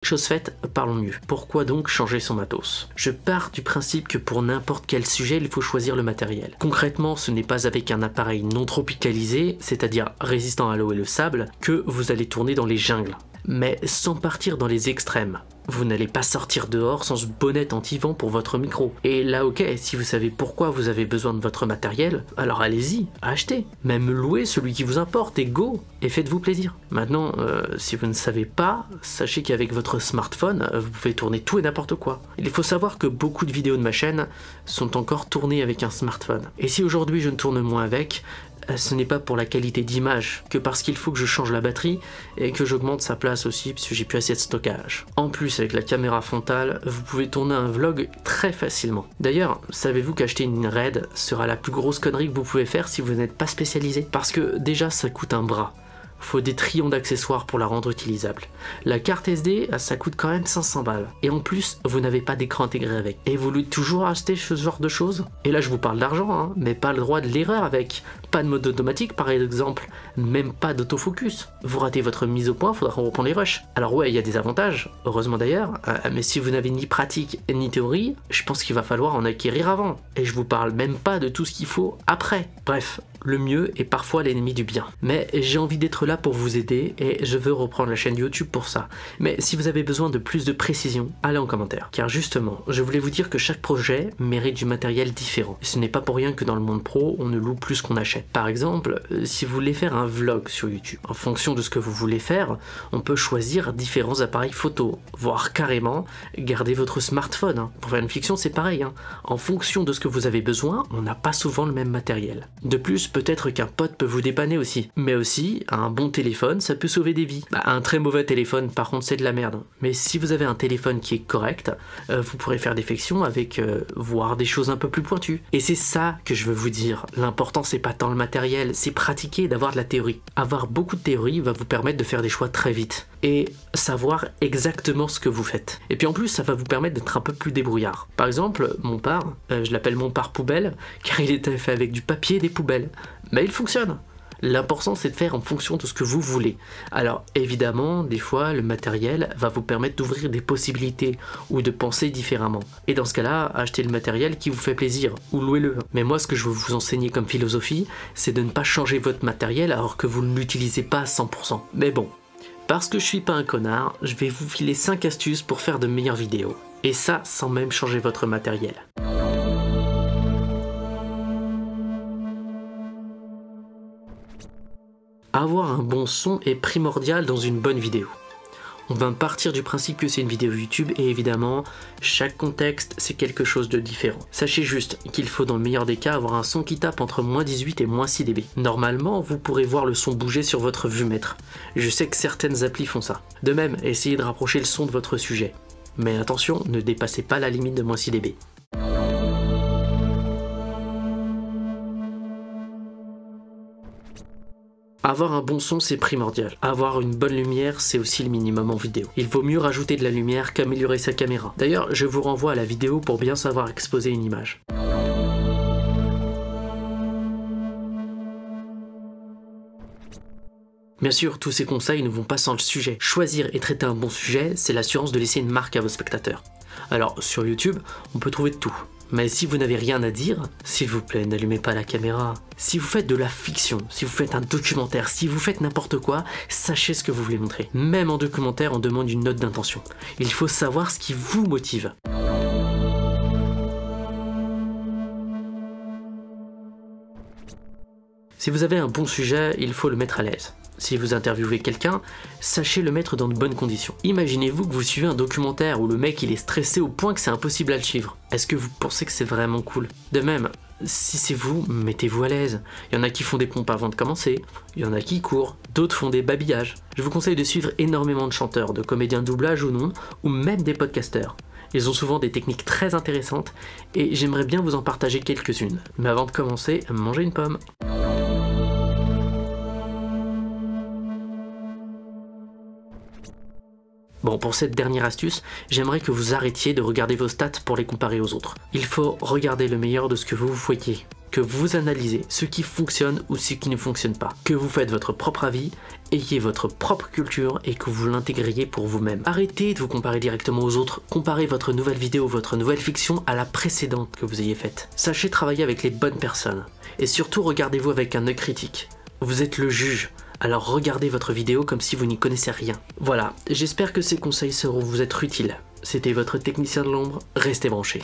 Chose faite, parlons mieux. Pourquoi donc changer son matos? Je pars du principe que pour n'importe quel sujet, il faut choisir le matériel. Concrètement, ce n'est pas avec un appareil non tropicalisé, c'est-à-dire résistant à l'eau et le sable, que vous allez tourner dans les jungles. Mais sans partir dans les extrêmes. Vous n'allez pas sortir dehors sans ce bonnet anti-vent pour votre micro. Et là ok, si vous savez pourquoi vous avez besoin de votre matériel, alors allez-y, achetez. Même louez celui qui vous importe et go. Et faites-vous plaisir. Maintenant, si vous ne savez pas, sachez qu'avec votre smartphone, vous pouvez tourner tout et n'importe quoi. Il faut savoir que beaucoup de vidéos de ma chaîne sont encore tournées avec un smartphone. Et si aujourd'hui je ne tourne moins avec, ce n'est pas pour la qualité d'image, que parce qu'il faut que je change la batterie et que j'augmente sa place aussi parce que j'ai plus assez de stockage. En plus, avec la caméra frontale, vous pouvez tourner un vlog très facilement. D'ailleurs, savez-vous qu'acheter une RED sera la plus grosse connerie que vous pouvez faire si vous n'êtes pas spécialisé? Parce que déjà, ça coûte un bras. Faut des trillions d'accessoires pour la rendre utilisable. La carte SD, ça coûte quand même 500 balles. Et en plus, vous n'avez pas d'écran intégré avec. Et vous voulez toujours acheter ce genre de choses? Et là, je vous parle d'argent, hein, mais pas le droit de l'erreur avec. Pas de mode automatique, par exemple. Même pas d'autofocus. Vous ratez votre mise au point, faudra reprendre les rushs. Alors ouais, il y a des avantages, heureusement d'ailleurs, mais si vous n'avez ni pratique ni théorie, je pense qu'il va falloir en acquérir avant. Et je vous parle même pas de tout ce qu'il faut après. Bref. Le mieux est parfois l'ennemi du bien. Mais j'ai envie d'être là pour vous aider et je veux reprendre la chaîne YouTube pour ça. Mais si vous avez besoin de plus de précision, allez en commentaire. Car justement, je voulais vous dire que chaque projet mérite du matériel différent. Et ce n'est pas pour rien que dans le monde pro, on ne loue plus qu'on achète. Par exemple, si vous voulez faire un vlog sur YouTube, en fonction de ce que vous voulez faire, on peut choisir différents appareils photo, voire carrément garder votre smartphone. Hein. Pour faire une fiction, c'est pareil. Hein. En fonction de ce que vous avez besoin, on n'a pas souvent le même matériel. De plus, peut-être qu'un pote peut vous dépanner aussi. Mais aussi, un bon téléphone, ça peut sauver des vies. Un très mauvais téléphone, par contre, c'est de la merde. Mais si vous avez un téléphone qui est correct, vous pourrez faire des fictions avec, voire des choses un peu plus pointues. Et c'est ça que je veux vous dire. L'important, c'est pas tant le matériel, c'est pratiquer et d'avoir de la théorie. Avoir beaucoup de théorie va vous permettre de faire des choix très vite. Et savoir exactement ce que vous faites. Et puis en plus, ça va vous permettre d'être un peu plus débrouillard. Par exemple, mon par, je l'appelle mon par poubelle, car il est fait avec du papier et des poubelles. Mais il fonctionne. L'important c'est de faire en fonction de ce que vous voulez. Alors évidemment, des fois le matériel va vous permettre d'ouvrir des possibilités ou de penser différemment. Et dans ce cas-là, achetez le matériel qui vous fait plaisir ou louez-le. Mais moi ce que je veux vous enseigner comme philosophie, c'est de ne pas changer votre matériel alors que vous ne l'utilisez pas à 100%. Mais bon, parce que je suis pas un connard, je vais vous filer 5 astuces pour faire de meilleures vidéos. Et ça sans même changer votre matériel. Avoir un bon son est primordial dans une bonne vidéo. On va partir du principe que c'est une vidéo YouTube et évidemment, chaque contexte c'est quelque chose de différent. Sachez juste qu'il faut dans le meilleur des cas avoir un son qui tape entre -18 et -6 dB. Normalement, vous pourrez voir le son bouger sur votre vue-mètre. Je sais que certaines applis font ça. De même, essayez de rapprocher le son de votre sujet. Mais attention, ne dépassez pas la limite de -6 dB. Avoir un bon son c'est primordial. Avoir une bonne lumière c'est aussi le minimum en vidéo. Il vaut mieux rajouter de la lumière qu'améliorer sa caméra. D'ailleurs, je vous renvoie à la vidéo pour bien savoir exposer une image. Bien sûr, tous ces conseils ne vont pas sans le sujet. Choisir et traiter un bon sujet, c'est l'assurance de laisser une marque à vos spectateurs. Alors, sur YouTube, on peut trouver de tout. Mais si vous n'avez rien à dire, s'il vous plaît, n'allumez pas la caméra. Si vous faites de la fiction, si vous faites un documentaire, si vous faites n'importe quoi, sachez ce que vous voulez montrer. Même en documentaire, on demande une note d'intention. Il faut savoir ce qui vous motive. Si vous avez un bon sujet, il faut le mettre à l'aise. Si vous interviewez quelqu'un, sachez le mettre dans de bonnes conditions. Imaginez-vous que vous suivez un documentaire où le mec il est stressé au point que c'est impossible à le suivre. Est-ce que vous pensez que c'est vraiment cool? De même, si c'est vous, mettez-vous à l'aise. Il y en a qui font des pompes avant de commencer, il y en a qui courent, d'autres font des babillages. Je vous conseille de suivre énormément de chanteurs, de comédiens de doublage ou non, ou même des podcasteurs. Ils ont souvent des techniques très intéressantes et j'aimerais bien vous en partager quelques-unes. Mais avant de commencer, mangez une pomme. Bon, pour cette dernière astuce, j'aimerais que vous arrêtiez de regarder vos stats pour les comparer aux autres. Il faut regarder le meilleur de ce que vous voyez, que vous analysez ce qui fonctionne ou ce qui ne fonctionne pas, que vous faites votre propre avis ayez votre propre culture et que vous l'intégriez pour vous-même. Arrêtez de vous comparer directement aux autres, comparez votre nouvelle vidéo, votre nouvelle fiction à la précédente que vous ayez faite. Sachez travailler avec les bonnes personnes et surtout regardez-vous avec un œil critique. Vous êtes le juge, alors regardez votre vidéo comme si vous n'y connaissez rien. Voilà, j'espère que ces conseils seront vous être utiles. C'était votre technicien de l'ombre, restez branchés.